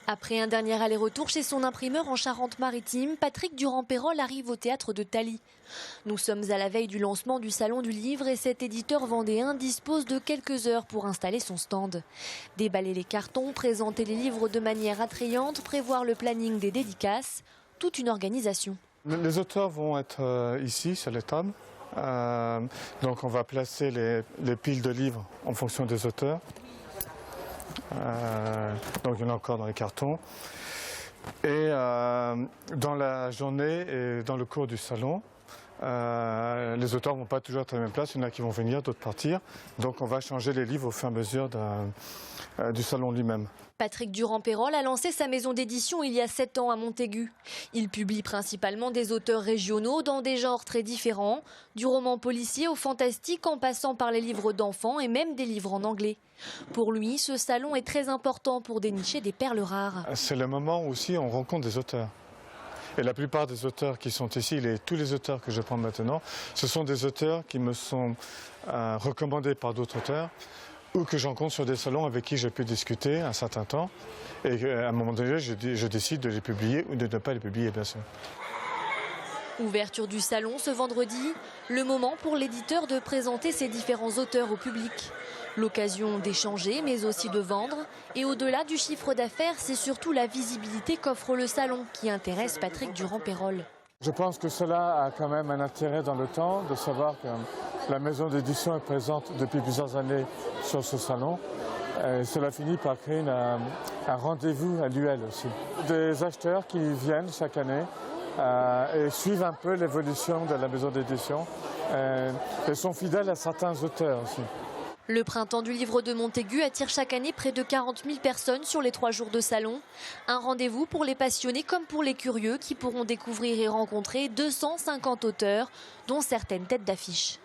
Après un dernier aller-retour chez son imprimeur en Charente-Maritime, Patrick Durand-Peyrolle arrive au théâtre de Thaly. Nous sommes à la veille du lancement du Salon du Livre et cet éditeur vendéen dispose de quelques heures pour installer son stand. Déballer les cartons, présenter les livres de manière attrayante, prévoir le planning des dédicaces, toute une organisation. Les auteurs vont être ici sur les tables. Donc on va placer les piles de livres en fonction des auteurs. Donc il y en a encore dans les cartons. Et dans la journée et dans le cours du salon, les auteurs ne vont pas toujours être à la même place, il y en a qui vont venir, d'autres partir. Donc on va changer les livres au fur et à mesure du salon lui-même. Patrick Durand-Peyrolle a lancé sa maison d'édition il y a 7 ans à Montaigu. Il publie principalement des auteurs régionaux dans des genres très différents, du roman policier au fantastique en passant par les livres d'enfants et même des livres en anglais. Pour lui, ce salon est très important pour dénicher des perles rares. C'est le moment où aussi on rencontre des auteurs. Et la plupart des auteurs qui sont ici, tous les auteurs que je prends maintenant, ce sont des auteurs qui me sont recommandés par d'autres auteurs ou que je rencontre sur des salons avec qui j'ai pu discuter un certain temps. Et à un moment donné, je décide de les publier ou de ne pas les publier, bien sûr. Ouverture du salon ce vendredi, le moment pour l'éditeur de présenter ses différents auteurs au public. L'occasion d'échanger, mais aussi de vendre. Et au-delà du chiffre d'affaires, c'est surtout la visibilité qu'offre le salon qui intéresse Patrick Durand-Peyrolle. Je pense que cela a quand même un intérêt dans le temps, de savoir que la maison d'édition est présente depuis plusieurs années sur ce salon. Et cela finit par créer un rendez-vous annuel aussi. Des acheteurs qui viennent chaque année et suivent un peu l'évolution de la maison d'édition et sont fidèles à certains auteurs aussi. Le printemps du livre de Montaigu attire chaque année près de 40 000 personnes sur les 3 jours de salon. Un rendez-vous pour les passionnés comme pour les curieux qui pourront découvrir et rencontrer 250 auteurs, dont certaines têtes d'affiche.